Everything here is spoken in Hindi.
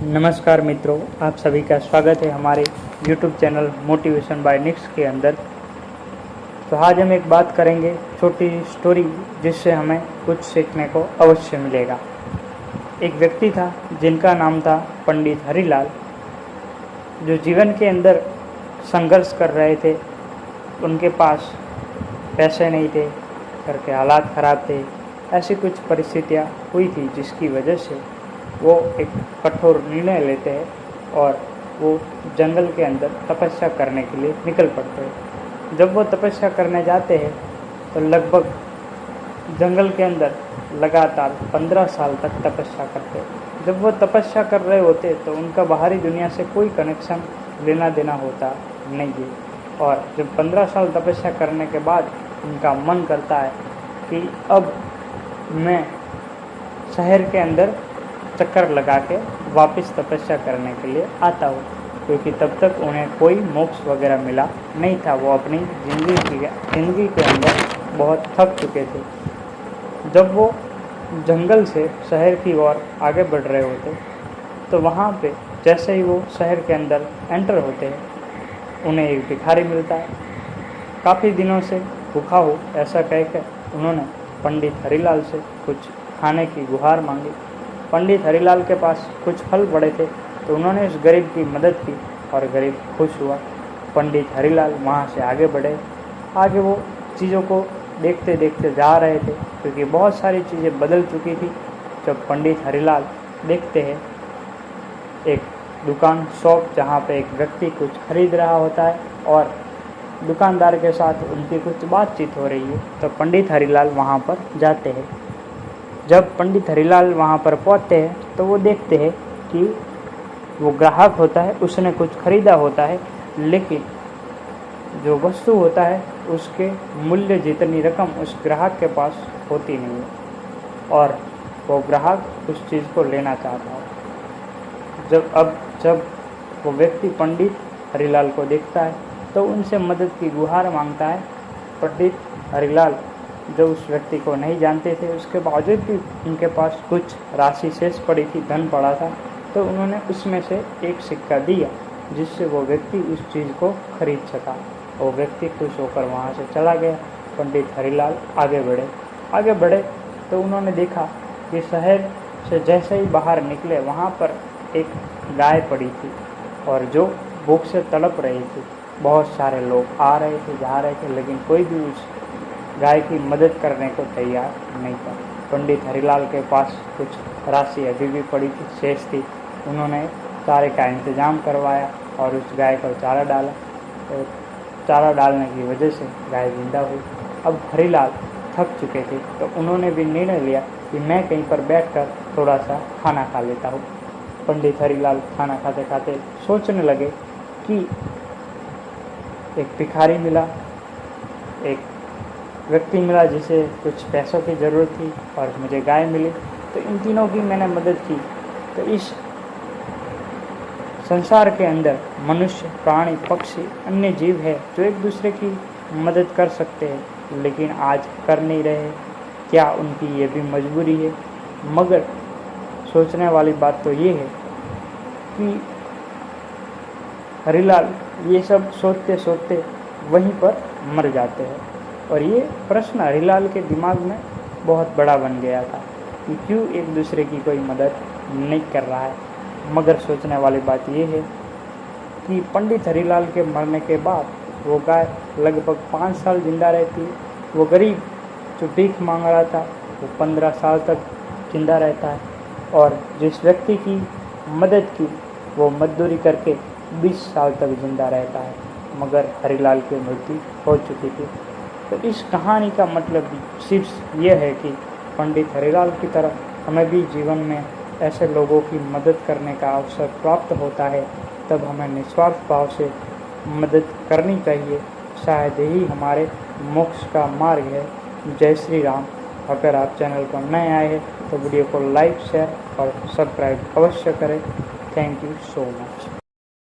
नमस्कार मित्रों, आप सभी का स्वागत है हमारे YouTube चैनल मोटिवेशन बाय निक्स के अंदर। तो आज हम एक बात करेंगे, छोटी स्टोरी, जिससे हमें कुछ सीखने को अवश्य मिलेगा। एक व्यक्ति था जिनका नाम था पंडित हरिलाल, जो जीवन के अंदर संघर्ष कर रहे थे। उनके पास पैसे नहीं थे, घर के हालात ख़राब थे। ऐसी कुछ परिस्थितियाँ हुई थी जिसकी वजह से वो एक कठोर निर्णय लेते हैं और वो जंगल के अंदर तपस्या करने के लिए निकल पड़ते हैं। जब वो तपस्या करने जाते हैं तो लगभग जंगल के अंदर लगातार 15 साल तक तपस्या करते हैं। जब वो तपस्या कर रहे होते तो उनका बाहरी दुनिया से कोई कनेक्शन लेना देना होता नहीं है। और जब 15 साल तपस्या करने के बाद उनका मन करता है कि अब मैं शहर के अंदर चक्कर लगा के वापस तपस्या करने के लिए आता हूँ, क्योंकि तब तक उन्हें कोई मोक्ष वगैरह मिला नहीं था। वो अपनी ज़िंदगी के अंदर बहुत थक चुके थे। जब वो जंगल से शहर की ओर आगे बढ़ रहे होते तो वहाँ पे जैसे ही वो शहर के अंदर एंटर होते हैं, उन्हें एक भिखारी मिलता है। काफ़ी दिनों से भूखा हो ऐसा कहकर उन्होंने पंडित हरिलाल से कुछ खाने की गुहार मांगी। पंडित हरिलाल के पास कुछ फल पड़े थे तो उन्होंने उस गरीब की मदद की और गरीब खुश हुआ। पंडित हरिलाल वहाँ से आगे बढ़े। आगे वो चीज़ों को देखते देखते जा रहे थे, क्योंकि बहुत सारी चीज़ें बदल चुकी थी। जब पंडित हरिलाल देखते हैं एक दुकान, शॉप, जहाँ पे एक व्यक्ति कुछ खरीद रहा होता है और दुकानदार के साथ उनकी कुछ बातचीत हो रही है, तो पंडित हरिलाल वहाँ पर जाते हैं। जब पंडित हरिलाल वहाँ पर पहुँचते हैं तो वो देखते हैं कि वो ग्राहक होता है, उसने कुछ खरीदा होता है, लेकिन जो वस्तु होता है उसके मूल्य जितनी रकम उस ग्राहक के पास होती नहीं है और वो ग्राहक उस चीज़ को लेना चाहता है। जब वो व्यक्ति पंडित हरिलाल को देखता है तो उनसे मदद की गुहार मांगता है। पंडित हरिलाल जो उस व्यक्ति को नहीं जानते थे, उसके बावजूद भी उनके पास कुछ राशि शेष पड़ी थी, धन पड़ा था, तो उन्होंने उसमें से एक सिक्का दिया, जिससे वो व्यक्ति उस चीज़ को खरीद सका। वो व्यक्ति खुश होकर वहाँ से चला गया। पंडित हरिलाल आगे बढ़े तो उन्होंने देखा कि शहर से जैसे ही बाहर निकले, वहाँ पर एक गाय पड़ी थी और जो भूख से तड़प रही थी। बहुत सारे लोग आ रहे थे, जा रहे थे, लेकिन कोई भी उस गाय की मदद करने को तैयार नहीं था। पंडित हरिलाल के पास कुछ राशि अभी भी पड़ी थी, शेष थी। उन्होंने चारे का इंतज़ाम करवाया और उस गाय को चारा डाला। तो चारा डालने की वजह से गाय जिंदा हुई। अब हरिलाल थक चुके थे तो उन्होंने भी निर्णय लिया कि मैं कहीं पर बैठकर थोड़ा सा खाना खा लेता हूँ। पंडित हरिलाल खाना खाते खाते सोचने लगे कि एक भिखारी मिला, एक व्यक्ति मिला जिसे कुछ पैसों की ज़रूरत थी, और मुझे गाय मिली, तो इन तीनों की मैंने मदद की। तो इस संसार के अंदर मनुष्य, प्राणी, पक्षी, अन्य जीव है जो एक दूसरे की मदद कर सकते हैं, लेकिन आज कर नहीं रहे। क्या उनकी ये भी मजबूरी है? मगर सोचने वाली बात तो ये है कि हरिलाल ये सब सोचते सोचते वहीं पर मर जाते हैं। और ये प्रश्न हरिलाल के दिमाग में बहुत बड़ा बन गया था कि क्यों एक दूसरे की कोई मदद नहीं कर रहा है। मगर सोचने वाली बात ये है कि पंडित हरिलाल के मरने के बाद वो गाय लगभग 5 साल जिंदा रहती है। वो गरीब जो भीख मांग रहा था वो 15 साल तक जिंदा रहता है, और जिस व्यक्ति की मदद की वो मजदूरी करके 20 साल तक जिंदा रहता है। मगर हरिलाल की मृत्यु हो चुकी थी। तो इस कहानी का मतलब भी सिर्फ ये है कि पंडित हरिलाल की तरह हमें भी जीवन में ऐसे लोगों की मदद करने का अवसर प्राप्त होता है, तब हमें निस्वार्थ भाव से मदद करनी चाहिए। शायद यही हमारे मोक्ष का मार्ग है। जय श्री राम। अगर आप चैनल पर नए आए हैं तो वीडियो को लाइक, शेयर और सब्सक्राइब अवश्य करें। Thank you so much.